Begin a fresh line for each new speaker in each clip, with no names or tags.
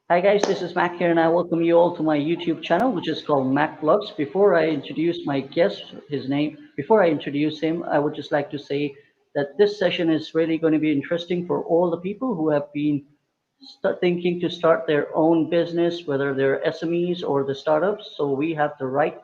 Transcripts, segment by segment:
Hi guys, this is Mac here, and I welcome you all to my YouTube channel, which is called Mac Vlogs. Before I introduce my guest, before I introduce him, I would just like to say that this session is really going to be interesting for all the people who have been thinking to start their own business, whether they're SMEs or the startups. So we have the right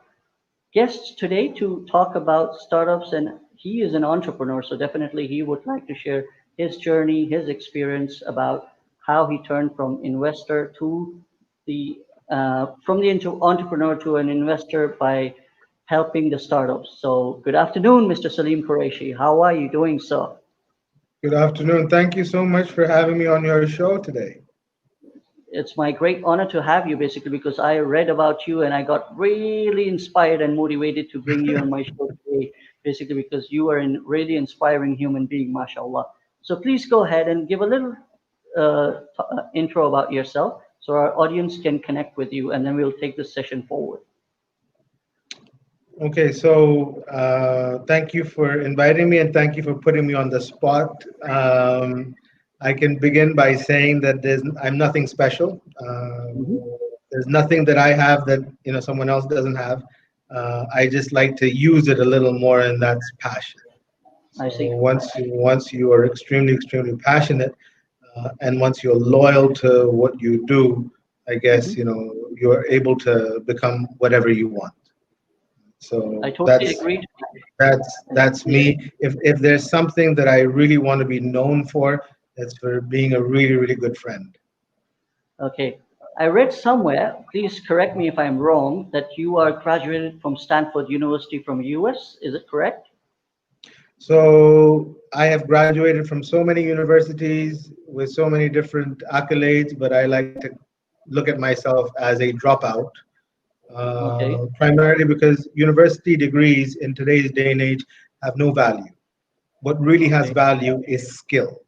guest today to talk about startups, and he is an entrepreneur, so definitely he would like to share his journey, his experience about how he turned from investor to the entrepreneur to an investor by helping the startups. So good afternoon, Mr. Saleem Qureshi. How are you doing, sir?
Good afternoon. Thank you so much for having me on your show today.
It's my great honor to have you basically because I read about you and I got really inspired and motivated to bring you on my show today, basically because you are a really inspiring human being, mashallah. So please go ahead and give a little intro about yourself so our audience can connect with you, and then we'll take this session forward.
Okay, so thank you for inviting me and thank you for putting me on the spot. I can begin by saying that I'm nothing special.
Hmm.
There's nothing that I have that someone else doesn't have. I just like to use it a little more, and that's passion.
I
So
see.
once you are extremely passionate, and once you're loyal to what you do, I guess
Hmm.
you're able to become whatever you want. So
I totally
that's
agree.
that's me. If there's something that I really want to be known for, it's for being a really good friend.
Okay. I read somewhere, please correct me if I'm wrong, that you are graduated from Stanford University from US. Is it correct?
So I have graduated from so many universities with so many different accolades, but I like to look at myself as a dropout,
Okay.
primarily because university degrees in today's day and age have no value. What really has
Okay.
value is skill,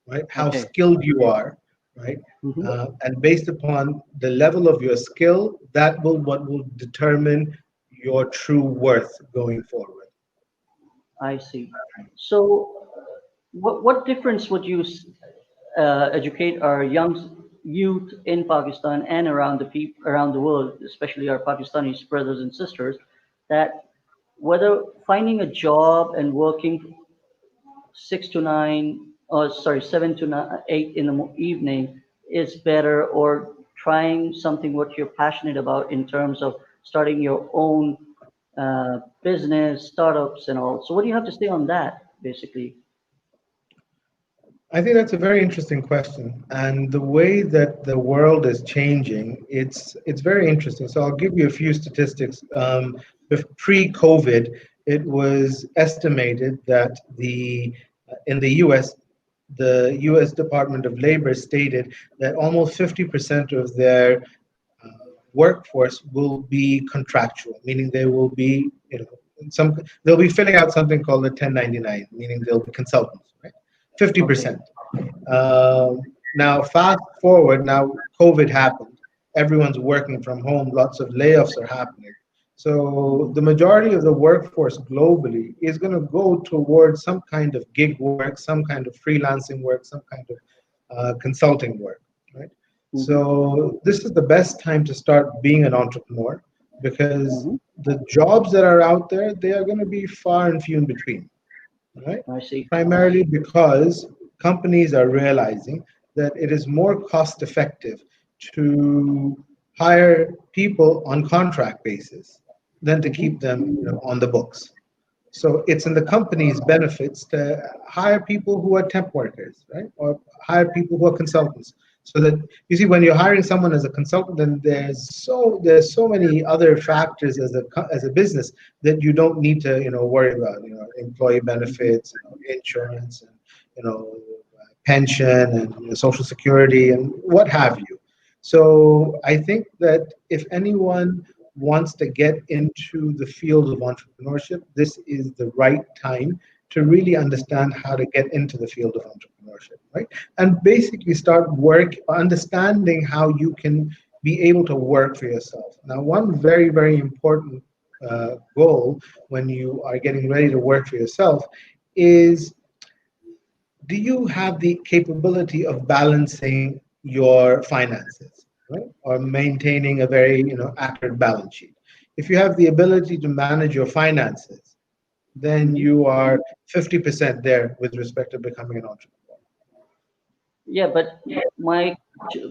right? How
Okay.
skilled you are, right?
Hmm.
And based upon the level of your skill, that will what will determine your true worth going forward.
I see. So, what difference would you educate our young youth in Pakistan and around around the world, especially our Pakistani brothers and sisters, that whether finding a job and working 6 to 9, or sorry, 7 to 8 in the evening is better, or trying something what you're passionate about in terms of starting your own business, startups, and all. So, what do you have to say on that, basically?
I think that's a very interesting question, and the way that the world is changing, it's very interesting. So I'll give you a few statistics. Pre-COVID, it was estimated that the in the U.S. the U.S. Department of Labor stated that almost 50% of their workforce will be contractual, meaning they will be, they'll be filling out something called a 1099, meaning they'll be consultants, right?
Okay.
50%. Now, fast forward, now COVID happened. Everyone's working from home. Lots of layoffs are happening. So the majority of the workforce globally is going to go towards some kind of gig work, some kind of freelancing work, some kind of consulting work, right?
Hmm.
So this is the best time to start being an entrepreneur because
Hmm.
the jobs that are out there, they are going to be far and few in between, right?
I see.
Primarily because companies are realizing that it is more cost effective to hire people on contract basis than to keep
Hmm.
them on the books. So it's in the company's benefits to hire people who are temp workers, right? Or hire people who are consultants. So that you see, when you're hiring someone as a consultant, then there's so many other factors as a business that you don't need to worry about. Employee
Hmm.
benefits, insurance, and pension, and social security, and what have you. So I think that if anyone wants to get into the field of entrepreneurship, this is the right time to really understand how to get into the field of entrepreneurship, right? And basically start understanding how you can be able to work for yourself. Now, one very important goal when you are getting ready to work for yourself is, do you have the capability of balancing your finances? right? Or maintaining a very accurate balance sheet. If you have the ability to manage your finances, then
Mhm.
you are 50% there with respect to becoming an entrepreneur.
Yeah, but my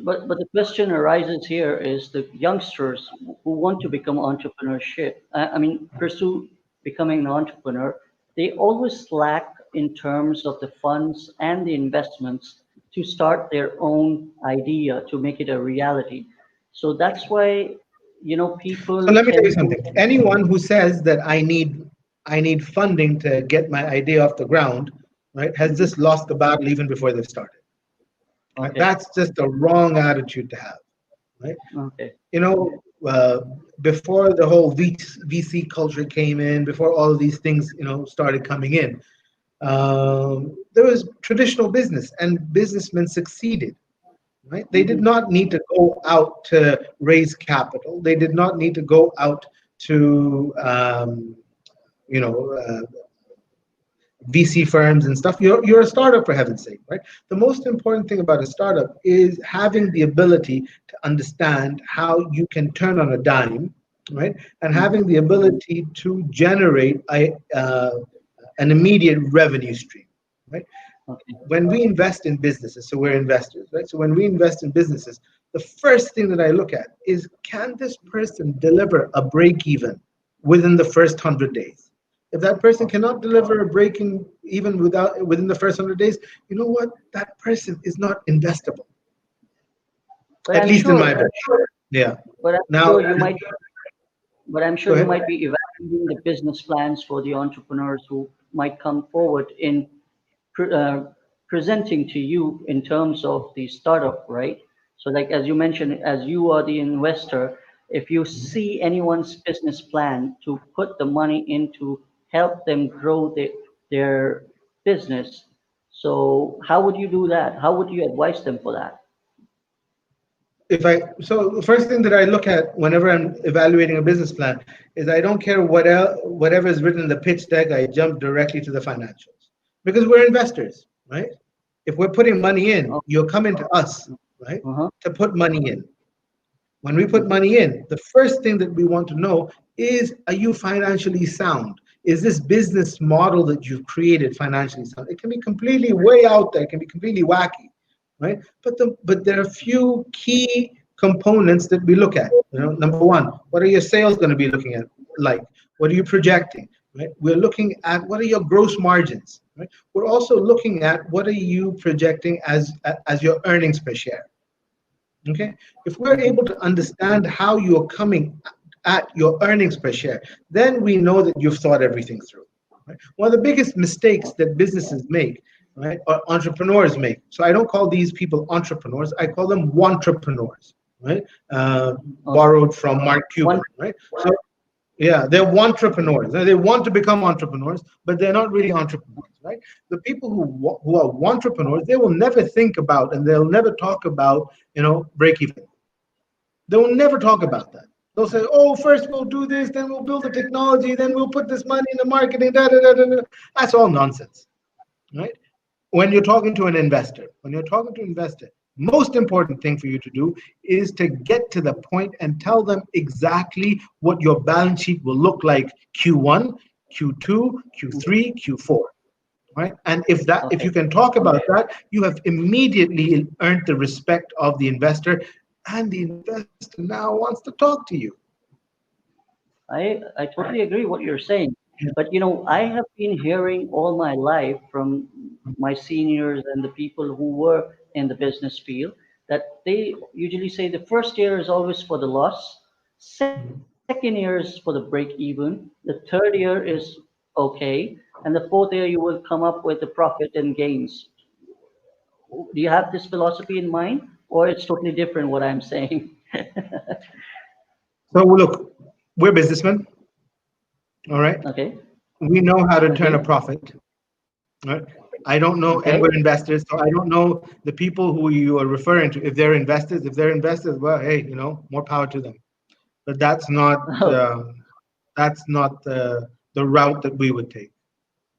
but the question arises here is the youngsters who want to become entrepreneurship. I mean, pursue becoming an entrepreneur. They always lack in terms of the funds and the investments to start their own idea to make it a reality. So that's why
So
people
let me tell you
tend to.
something. Anyone who says that I need funding to get my idea off the ground, right, has just lost the battle even before they've started. Right?
Okay,
That's just a wrong attitude to have, right?
okay.
You know, before the whole VC culture came in, before all of these things, started coming in, there was traditional business, and businessmen succeeded. Right? They did
Hmm.
not need to go out to raise capital. They did not need to go out to you know uh, VC firms and stuff. You're a startup, for heaven's sake, right? The most important thing about a startup is having the ability to understand how you can turn on a dime, right? And
Hmm.
having the ability to generate an immediate revenue stream, right?
Okay.
When we invest in businesses, so we're investors, right? So when we invest in businesses, the first thing that I look at is, can this person deliver a break even within the first 100 days? If that person cannot deliver a breaking even within the first 100 days, you know what? That person is not investable,
But
at
I'm
least in my
sure,
book. Yeah.
but I'm
Now,
sure you might But I'm
go
sure you
ahead.
might be evaluating the business plans for the entrepreneurs who might come forward in pre- uh, presenting to you in terms of the startup, right? So, like as you mentioned, as you are the investor, if you see anyone's business plan to put the money in to help them grow their business, so how would you do that? How would you advise them for that?
So the first thing that I look at whenever I'm evaluating a business plan is, I don't care whatever is written in the pitch deck. I jump directly to the financials, because we're investors, right? If we're putting money in,
Oh,
you're coming to us, right,
uh-huh.
to put money in. When we put
Hmm.
money in, the first thing that we want to know is, are you financially sound? Is this business model that you've created financially sound? It can be completely way out there, it can be completely wacky, right? But there are a few key components that we look at. Number one, what are your sales going to be looking at like? What are you projecting? Right? We're looking at, what are your gross margins? Right? We're also looking at, what are you projecting as your earnings per share? Okay, if we're
Hmm.
able to understand how you're coming at your earnings per share, then we know that you've thought everything through. Right? One of the biggest mistakes that businesses make, right, or entrepreneurs make. So I don't call these people entrepreneurs. I call them wantrepreneurs, right?
Okay.
Borrowed from Mark
One.
Cuban, right? So yeah, they're wantrepreneurs. They want to become entrepreneurs, but they're not really entrepreneurs, right? The people who are wantrepreneurs, they will never think about, and they'll never talk about, break even. They will never talk about that. They'll say, "Oh, first we'll do this, then we'll build the technology, then we'll put this money in the marketing." Da, da, da, da, da. That's all nonsense, right? When you're talking to an investor, most important thing for you to do is to get to the point and tell them exactly what your balance sheet will look like Q1, Q2, Q3, Q4, right? And if
Okay.
you can talk about that, you have immediately earned the respect of the investor, and the investor now wants to talk to you.
I totally agree what you're saying. But I have been hearing all my life from my seniors and the people who were in the business field that they usually say the first year is always for the loss, second year is for the break even, the third year is okay, and the fourth year you will come up with the profit and gains. Do you have this philosophy in mind, or it's totally different what I'm saying?
So look, we're businessmen, all right?
Okay.
We know how to turn a
Okay.
profit. Right? I don't know, and
Okay.
we're investors, so I don't know the people who you are referring to. If they're investors, well, hey, more power to them. But that's not the route that we would take.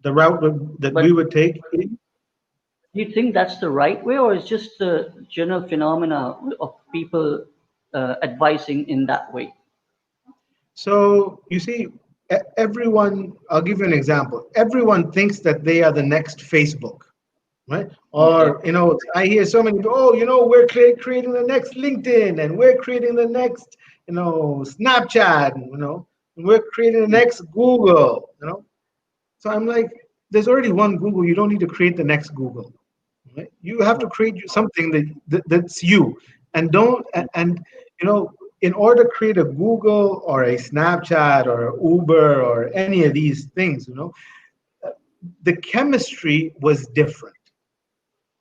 The route that we
But
would take.
do you think that's the right way, or is just the general phenomena of people? advising in that way?
So you see, everyone, I'll give you an example. Everyone thinks that they are the next Facebook, right?
Okay.
Or, I hear so many, oh, we're creating the next LinkedIn, and we're creating the next, Snapchat, and we're creating the next Google. So I'm like, there's already one Google. You don't need to create the next Google. Right? You have to create something that's you, and don't and in order to create a Google or a Snapchat or Uber or any of these things, the chemistry was different.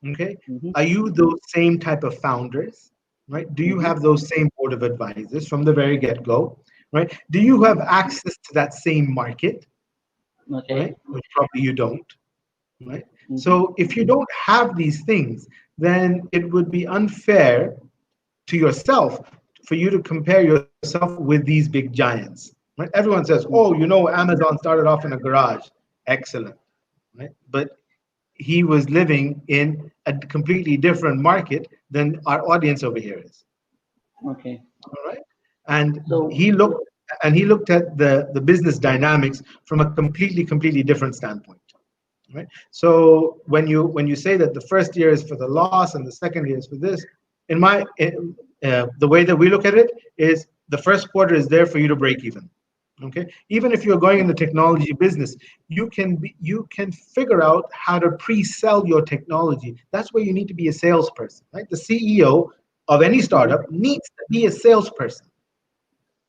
Okay,
Mm-hmm.
are you those same type of founders? Right? Do you
Mm-hmm.
have those same board of advisors from the very get-go? Right? Do you have access to that same market?
Okay.
Right? Which probably you don't. Right?
Mm-hmm.
So if you don't have these things, then it would be unfair to yourself for you to compare yourself with these big giants. Right? Everyone says, "Oh, Amazon started off in a garage." Excellent, right? But he was living in a completely different market than our audience over here is.
Okay.
All right, and
So,
he looked at the business dynamics from a completely different standpoint. Right? So when you say that the first year is for the loss and the second year is for this, the way that we look at it is the first quarter is there for you to break even. Okay, even if you're going in the technology business, you can figure out how to pre-sell your technology. That's where you need to be a salesperson, right? The CEO of any
mhm,
startup needs to be a salesperson.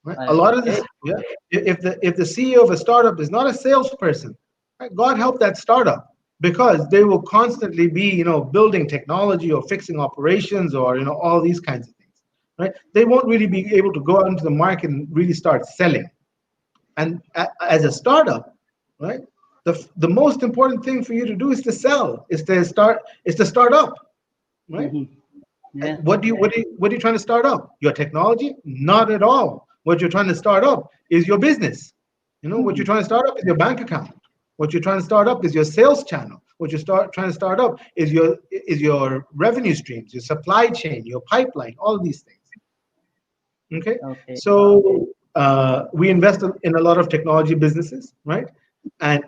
Right? A lot of
okay.
this, yeah. If the CEO of a startup is not a salesperson, right, God help that startup, because they will constantly be, building technology or fixing operations or all these kinds of things, right? They won't really be able to go out into the market and really start selling. And as a startup, right, the most important thing for you to do is to sell, is to start up, right?
Mm-hmm. Yeah.
What are you trying to start up? Your technology? Not at all. What you're trying to start up is your business. What you're
Hmm.
trying to start up is your bank account. What you're trying to start up is your sales channel. What you're trying to start up is your revenue streams, your supply chain, your pipeline, all of these things. Okay,
Okay.
so we invest in a lot of technology businesses, right? And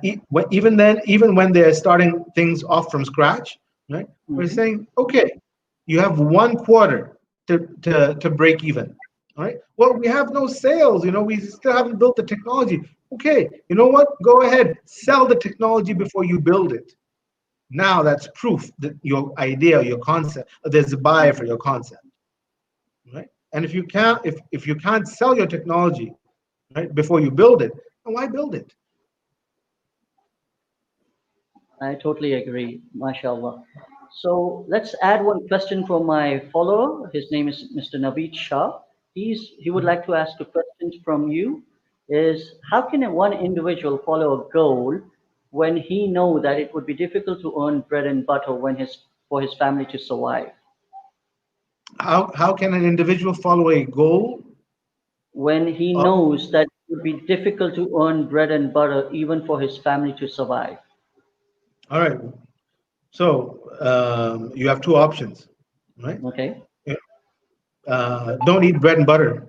even then, even when they're starting things off from scratch, right? We're
Mm-hmm.
saying, okay, you have 1 quarter to break even. All right. Well, we have no sales. We still haven't built the technology. Okay. You know what? Go ahead, sell the technology before you build it. Now that's proof that your idea, your concept, there's a buyer for your concept, right? And if you can't sell your technology, right, before you build it, then why build it?
I totally agree. MashaAllah. So let's add one question from my follower. His name is Mr. Naveed Shah. He would like to ask a question from you. Is how can one individual follow a goal when he know that it would be difficult to earn bread and butter for his family to survive?
How can an individual follow a goal?
When he
uh,
knows that it would be difficult to earn bread and butter even for his family to survive.
all right, so you have two options, right?
Okay.
Yeah. Don't eat bread and butter.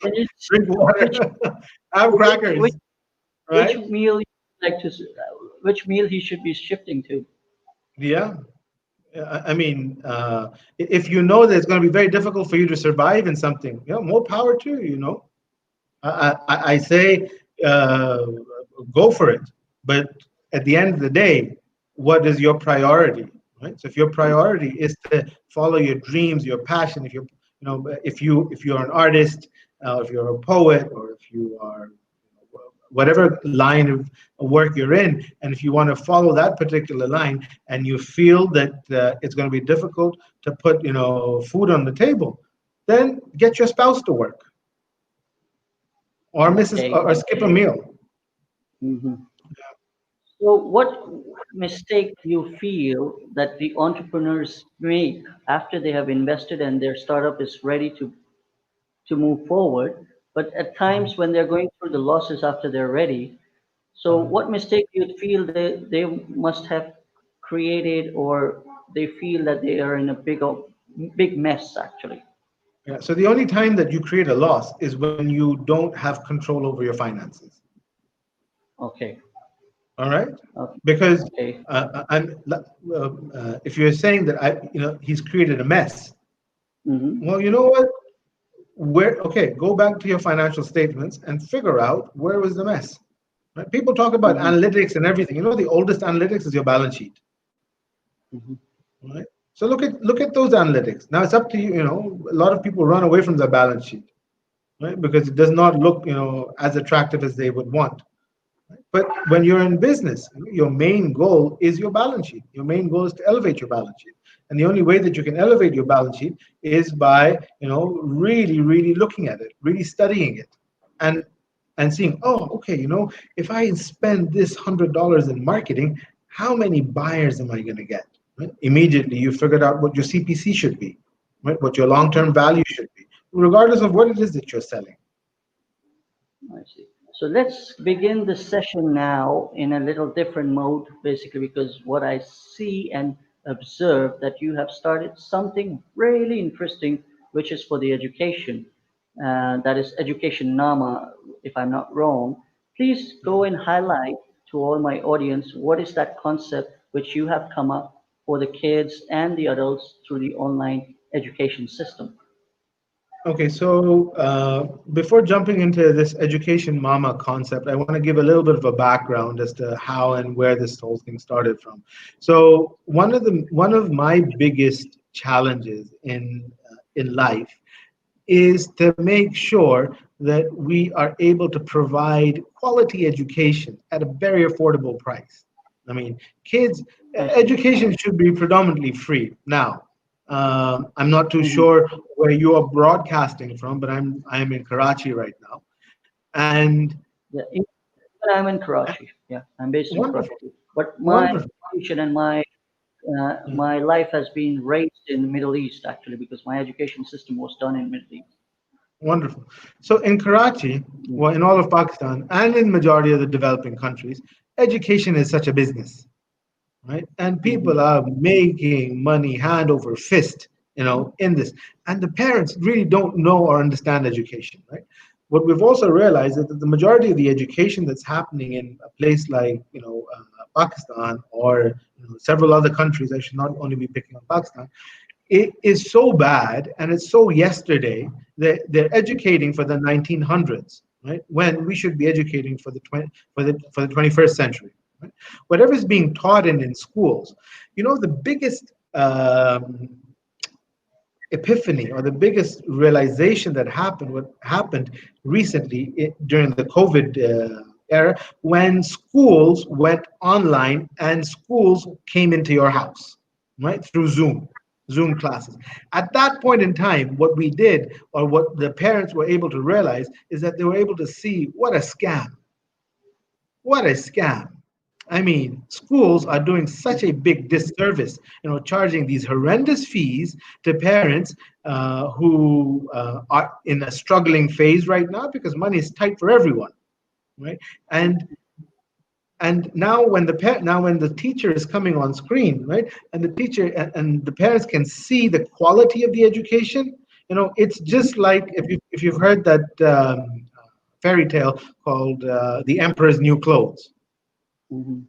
Can you
Drink
which
water. Have
which which
crackers,
which
right?
meal you like to which meal he should be shifting to?
Yeah. I mean, if you know that it's going to be very difficult for you to survive in something, more power to you. I say, uh, go for it. But at the end of the day, what is your priority, right? So if your priority is to follow your dreams, your passion, if you're an artist, if you're a poet, or if you are whatever line of work you're in, and if you want to follow that particular line, and you feel that it's going to be difficult to put food on the table, then get your spouse to work, or Mrs.
Okay.
or skip a meal.
Hmm. So, what mistake do you feel that the entrepreneurs make after they have invested and their startup is ready to move forward, but at times when they're going through the losses after they're ready, so what mistake do you feel they must have created, or they feel that they are in a big big mess actually.
Yeah. So the only time that you create a loss is when you don't have control over your finances.
Okay.
All right.
Okay.
Because
Okay.
if you're saying that he's created a mess,
Hmm.
well, you know what? Where Okay, go back to your financial statements and figure out where was the mess. Right? People talk about
Hmm.
analytics and everything. The oldest analytics is your balance sheet.
Hmm.
Right? So look at those analytics. Now it's up to you. A lot of people run away from the balance sheet, right? Because it does not look, as attractive as they would want. But when you're in business, your main goal is your balance sheet. Your main goal is to elevate your balance sheet. And the only way that you can elevate your balance sheet is by, really, really looking at it, really studying it, and seeing, oh, okay, if I spend this $100 in marketing, how many buyers am I going to get? Right? Immediately, you figured out what your CPC should be, right? What your long-term value should be, regardless of what it is that you're selling.
I see. So let's begin the session now in a little different mode, basically, because what I see and observe that you have started something really interesting, which is for the education. That is Education Nama, if I'm not wrong. Please go and highlight to all my audience what is that concept which you have come up for the kids and the adults through the online education system.
Okay, so before jumping into this education mama concept, I want to give a little bit of a background as to how and where this whole thing started from. So one of my biggest challenges in life is to make sure that we are able to provide quality education at a very affordable price. I mean, kids,
I see.
education should be predominantly free. Now, I'm not too
Mhm.
sure where you are broadcasting from, but I'm in Karachi right now, and
Yeah, I'm in Karachi. Yeah, I'm based in
wonderful,
Karachi. But my
wonderful.
education and my life has been raised in the Middle East actually because my education system was done in Middle East.
Wonderful. So in Karachi,
Yeah.
well, in all of Pakistan, and in majority of the developing countries, education is such a business, right? And
Hmm.
people are making money hand over fist, in this. And the parents really don't know or understand education, right? What we've also realized is that the majority of the education that's happening in a place like, Pakistan or several other countries, I should not only be picking on Pakistan, it is so bad and it's so yesterday that they're educating for the 1900s, right? When we should be educating for the 21st century. Right? Whatever is being taught in schools, the biggest epiphany or the biggest realization that happened recently during the COVID era, when schools went online and schools came into your house, right, through Zoom classes. At that point in time, what we did, or what the parents were able to realize, is that they were able to see what a scam. What a scam. I mean, schools are doing such a big disservice, charging these horrendous fees to parents who are in a struggling phase right now because money is tight for everyone, right? And now when the teacher is coming on screen, right, and the teacher and the parents can see the quality of the education, it's just like if you've heard that fairy tale called The Emperor's New Clothes,
Hmm.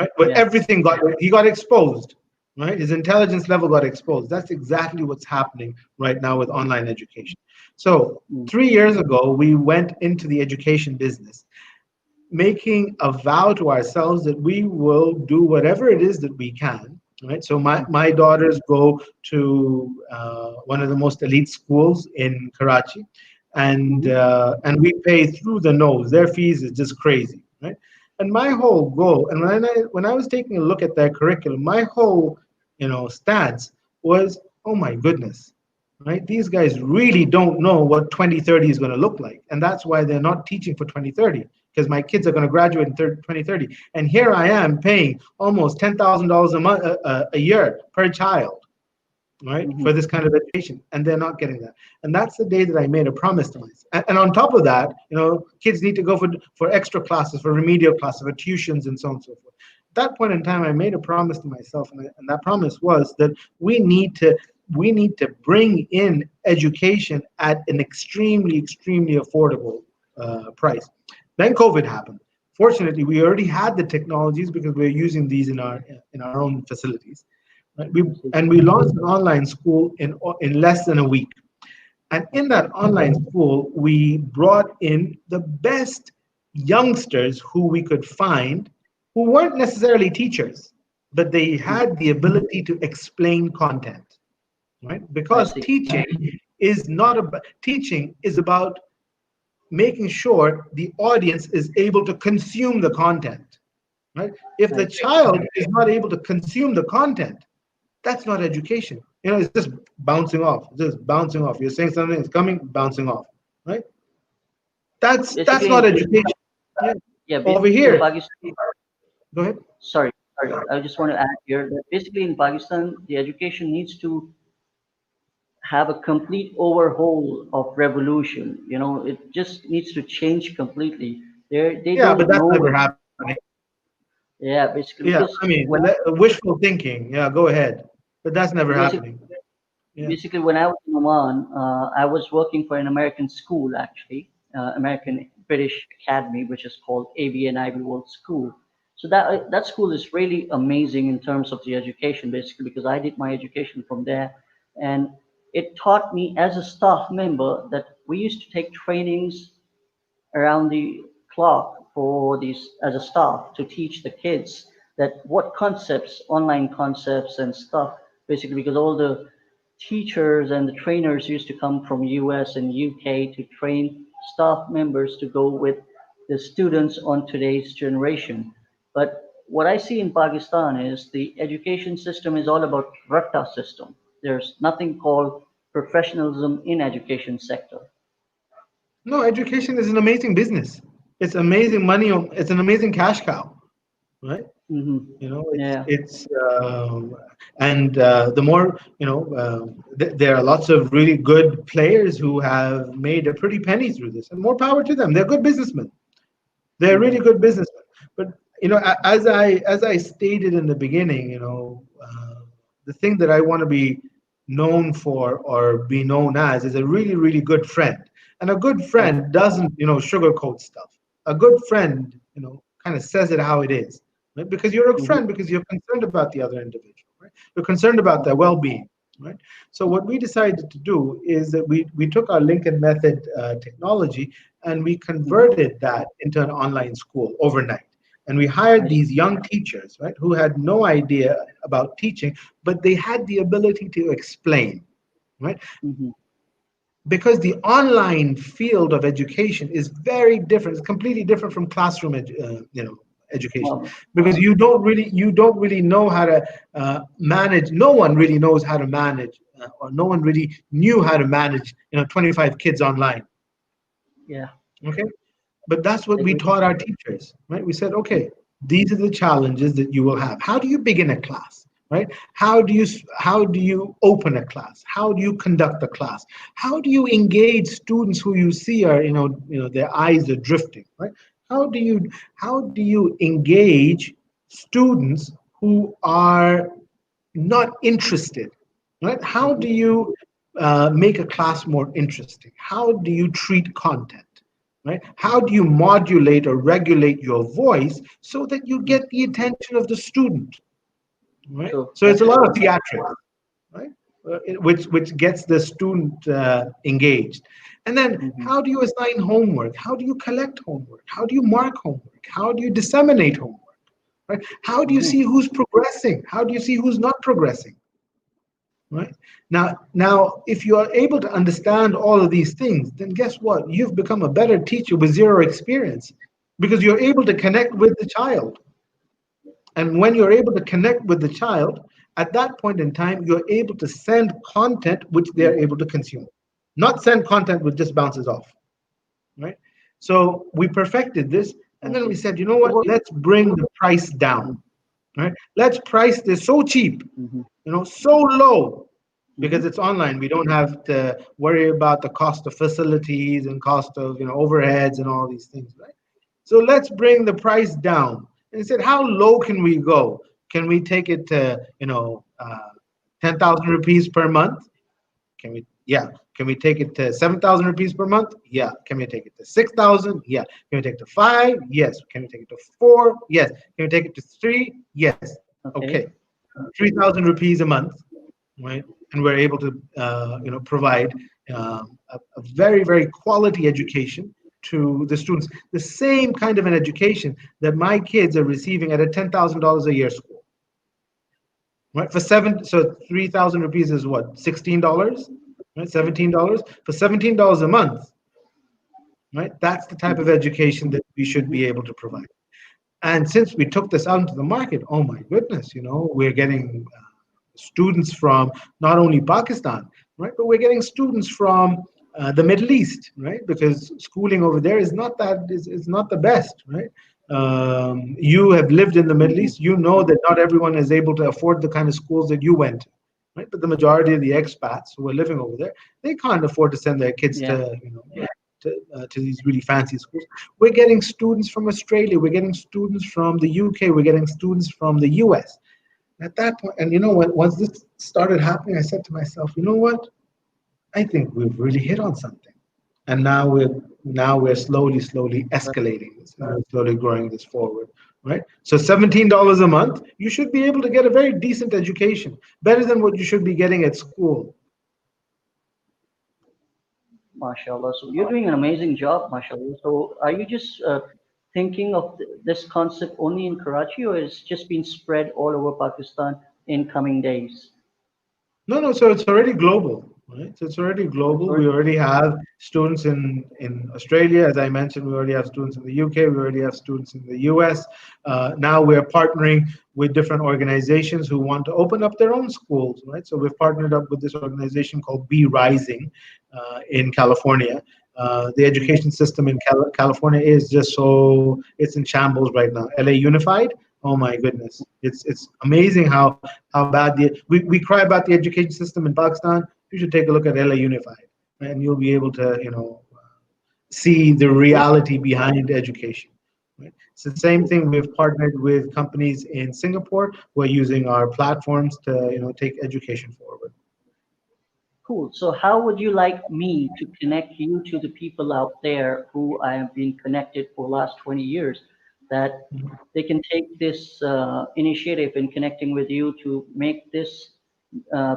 right? Where
Yeah.
everything he got exposed, right? His intelligence level got exposed. That's exactly what's happening right now with online education. So
Mm.
3 years ago, we went into the education business, making a vow to ourselves that we will do whatever it is that we can. Right. So my daughters go to one of the most elite schools in Karachi, and
Mhm.
we pay through the nose. Their fees is just crazy. Right. And my whole goal, and when I was taking a look at their curriculum, my whole stance was, oh my goodness, right? These guys really don't know what 2030 is going to look like, and that's why they're not teaching for 2030, because my kids are going to graduate in 2030, and here I am paying almost $10,000 a month, a year per child, right,
Mhm.
for this kind of education, and they're not getting that. And that's the day that I made a promise to myself. And on top of that, kids need to go for extra classes, for remedial classes, for tuitions, and so on and so forth. At that point in time, I made a promise to myself, and that promise was that we need to we need to bring in education at an extremely affordable price. Then COVID happened. Fortunately, we already had the technologies because we're using these in our own facilities. Right?
I see.
We launched an online school in less than a week. And in
Okay.
that online school, we brought in the best youngsters who we could find, who weren't necessarily teachers, but they
Mhm.
had the ability to explain content, right?
I
Because
see.
teaching is about making sure the audience is able to consume the content, right? If
I
the
see.
child is not able to consume the content, that's not education. It's just bouncing off, just bouncing off. You're saying something, it's coming, bouncing off, right? That's
Basically,
not education. Yeah.
yeah,
Over
basically in
here,
Pakistan,
go ahead.
sorry, I just want to add here that basically in Pakistan, the education needs to have a complete overhaul of revolution. It just needs to change completely. They
Yeah, but
don't
that's
know
never
it.
happening.
Yeah, basically
Yeah,
because
I mean, wishful thinking. Yeah, go ahead. But that's never
basically
happening. Yeah.
basically when I was in Oman, I was working for an American school actually, American British Academy, which is called ABN Ivy World School. So that school is really amazing in terms of the education, basically because I did my education from there, and it taught me as a staff member that we used to take trainings around the clock for these as a staff to teach the kids that what concepts, online concepts and stuff, basically because all the teachers and the trainers used to come from US and UK to train staff members to go with the students on today's generation. But what I see in Pakistan is the education system is all about ratta system. There's nothing called professionalism in education sector.
No, education is an amazing business. It's amazing money. It's an amazing cash cow, right?
Hmm. Yeah.
It's and the more there are lots of really good players who have made a pretty penny through this, and more power to them. They're good businessmen. They're really
Mhm.
good businessmen. But as I stated in the beginning, the thing that I want to be known for or be known as is a really good friend. And a good
I
friend doesn't sugarcoat stuff. A good friend kind of says it how it is, right? Because you're a
Mhm.
friend, because you're concerned about the other individual, right? You're concerned about their well-being, right? So what we decided to do is that we took our Lincoln Method technology and we
Mhm.
converted that into an online school overnight. And we hired
I see.
these young teachers, right, who had no idea about teaching, but they had the ability to explain, right?
Mhm.
Because the online field of education is very different. It's completely different from classroom, education,
Well,
because you don't really know how to manage. No one really knows how to manage, or no one really knew how to manage, 25 kids online.
yeah,
Okay, but that's what
I
we
agree.
taught our teachers, right? We said, okay, these are the challenges that you will have. How do you begin a class, right? How do you open a class? How do you conduct a class? How do you engage students who you see are, their eyes are drifting, right? How do you engage students who are not interested, right? How
Mhm.
do you make a class more interesting? How do you treat content, right? How do you modulate or regulate your voice so that you
Mhm.
get the attention of the student, right?
True.
So it's
That's
a lot of
true.
theatrics, right? Which gets the student engaged. And then
Mhm.
how do you assign homework? How do you collect homework? How do you mark homework? How do you disseminate homework? Right? How do you
Mhm.
see who's progressing? How do you see who's not progressing? Right? Now, if you are able to understand all of these things, then guess what? You've become a better teacher with zero experience because you're able to connect with the child. And when you're able to connect with the child, at that point in time, you're able to send content which they're able to consume, not send content which just bounces off. Right? So we perfected this, and
I
then we
see.
said, you know
So
what?
what?
Let's bring the price down.
Mhm.
Right? Let's price this so cheap,
Mhm.
so low, because
Mhm.
it's online. We don't have to worry about the cost of facilities and cost of overheads and all these things, right? So let's bring the price down. And he said, how low can we go? Can we take it to 10,000 rupees per month? Can we? Yeah. Can we take it to 7,000 rupees per month? Yeah. Can we take it to 6,000? Yeah. Can we take it to 5? Yes. Can we take it to 4? Yes. Can we take it to 3? Yes. Okay.
Okay.
3,000 rupees a month, right? And we're able to, provide a very, very quality education to the students. The same kind of an education that my kids are receiving at a $10,000 a year school, right? For seven, so 3,000 rupees is what, $16, right? $17 for $17 a month, right? That's the type of education that we should be able to provide. And since we took this out into the market, oh my goodness, we're getting students from not only Pakistan, right, but we're getting students from the Middle East, right, because schooling over there is not the best, right. You have lived in the Middle East, you know that not everyone is able to afford the kind of schools that you went to, right. But the majority of the expats who are living over there, they can't afford to send their kids
Yeah.
to these really fancy schools. We're getting students from Australia, we're getting students from the UK, we're getting students from the US. At that point, and once this started happening, I said to myself, you know what? I think we've really hit on something. And now we're slowly escalating this, and we're slowly growing this forward, right? So $17 a month, you should be able to get a very decent education, better than what you should be getting at school.
MashaAllah. So you're doing an amazing job, MashaAllah. So are you just thinking of this concept only in Karachi, or it's just been spread all over Pakistan in coming days?
No, no. So it's already global, right? So it's already
Oh, it's
global. We
already
already have students in Australia, as I mentioned. We already have students in the UK. We already have students in the US. Now we're partnering with different organizations who want to open up their own schools, right? So we've partnered up with this organization called Be Rising in California. The education system in California is just it's in shambles right now. LA Unified, oh my goodness, it's amazing how bad we cry about the education system in Pakistan. You should take a look at LA Unified, and you'll be able to see the reality behind education. Right? It's the same thing. We've partnered with companies in Singapore who are using our platforms to take education forward.
cool. So how would you like me to connect you to the people out there who I have been connected for the last 20 years, that they can take this initiative in connecting with you to make this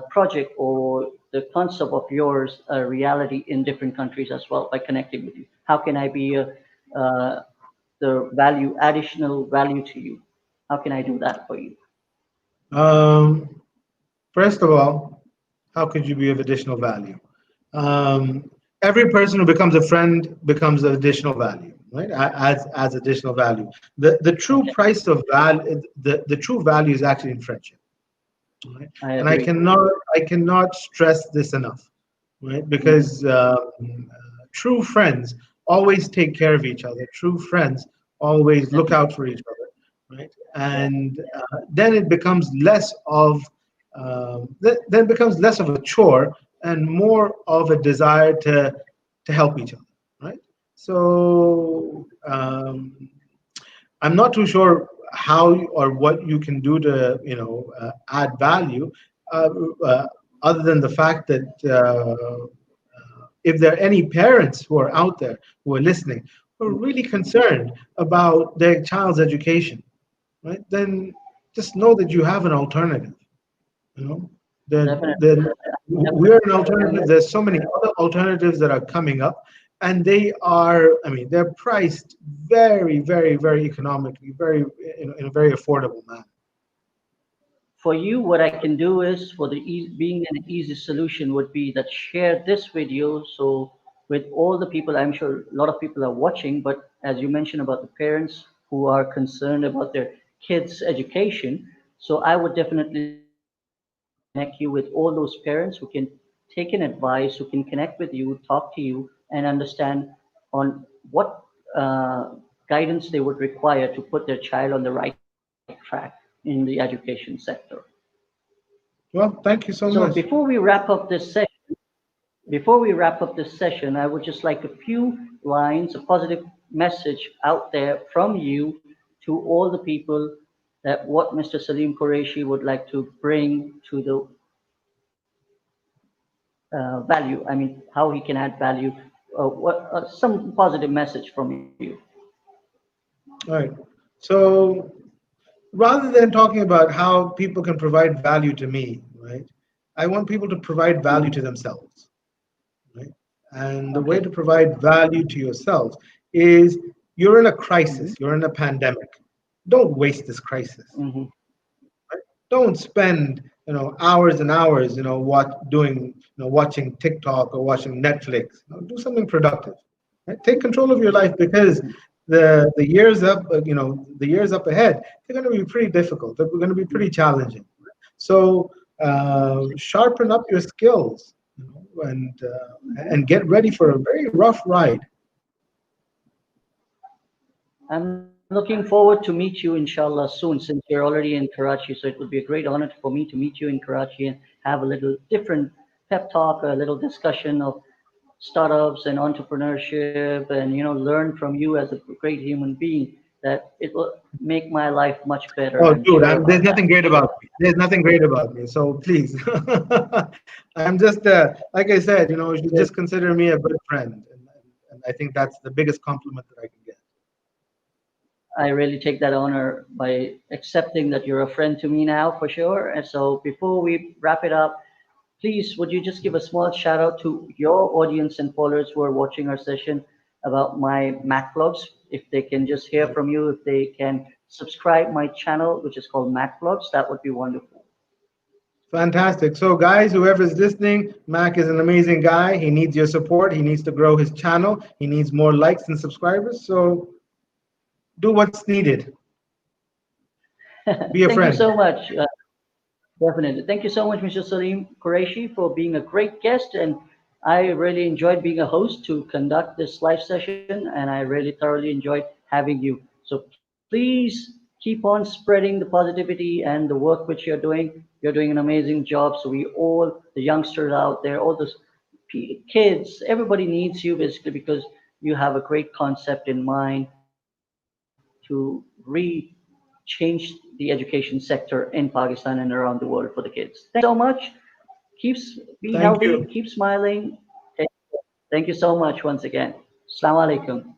project or the concept of yours a reality in different countries as well by connecting with you? How can I be uh, the additional value to you? How can I do that for you?
Um, First of all, how could you be of additional value? Every person who becomes a friend becomes an additional value, right? Adds additional value. The true
Okay,
price of value, the true value is actually in friendship, right?
I
And I
agree.
cannot stress this enough, right?
Hmm.
Because true friends always take care of each other. True friends always look
Definitely.
out for each other, right?
Yeah,
And then it becomes less of then it becomes less of a chore and more of a desire to help each other, right? So I'm not too sure how or what you can do to add value, uh, uh, other than the fact that if there are any parents who are out there who are listening who are really concerned about their child's education, right? Then just know that you have an alternative. You know
definitely,
that we are
definitely.
an alternative. There's so many other alternatives that are coming up, and they are, I mean, they're priced very, very, very economically, very in a very affordable manner.
For you, what I can do is for the being an easy solution would be that share this video. So with all the people, I'm sure a lot of people are watching, but as you mentioned about the parents who are concerned about their kids' education, so I would definitely like to connect you with all those parents who can take an advice, who can connect with you, talk to you, and understand on what guidance they would require to put their child on the right track in the education sector.
Well, thank you
So
so much.
before we wrap up this session, I would just like a few lines, a positive message out there from you to all the people that what Mr. Saleem Qureshi would like to bring to the value. I mean, how he can add value, some positive message from you.
All right. So rather than talking about how people can provide value to me, right? I want people to provide value to
Mhm.
themselves, right? And the way
Okay.
to provide value to yourself is you're in a
Hmm.
crisis, you're in a pandemic. Don't waste this crisis.
Hmm.
Don't spend hours and hours watching TikTok or watching Netflix. Do something productive. Right? Take control of your life because the years up ahead, they're going to be pretty difficult. They're going to be pretty challenging. So sharpen up your skills, and get ready for a very rough ride.
I'm looking forward to meet you, inshallah, soon, since you're already in Karachi. So it would be a great honor for me to meet you in Karachi and have a little different pep talk, a little discussion of startups and entrepreneurship, and learn from you as a great human being. That it will make my life much better.
Oh,
I'm
dude,
sure about
there's
that.
nothing great about me. There's nothing great about me. So please, I'm just, like I said, you should just consider me a good friend. And I think that's the biggest compliment that I can get.
I really take that honor by accepting that you're a friend to me now for sure. And so before we wrap it up, please would you just give a small shout out to your audience and followers who are watching our session about my Mac vlogs? If they can just hear
Yeah.
from you, if they can subscribe my channel, which is called Mac vlogs, that would be wonderful.
Fantastic. So, guys, whoever's listening, Mac is an amazing guy. He needs your support. He needs to grow his channel. He needs more likes and subscribers. So, do what's needed. Be a
Thank you
friend.
so much. Definitely. Thank you so much, Mr. Saleem Qureshi, for being a great guest. And I really enjoyed being a host to conduct this live session, and I really thoroughly enjoyed having you. So please keep on spreading the positivity and the work which you're doing. You're doing an amazing job. So we all, the youngsters out there, all the kids, everybody needs you basically because you have a great concept in mind to re-change the education sector in Pakistan and around the world for the kids. Thank you so much. Be
Thank
healthy,
you.
keep smiling. Thank you so much once again. Assalamu alaikum.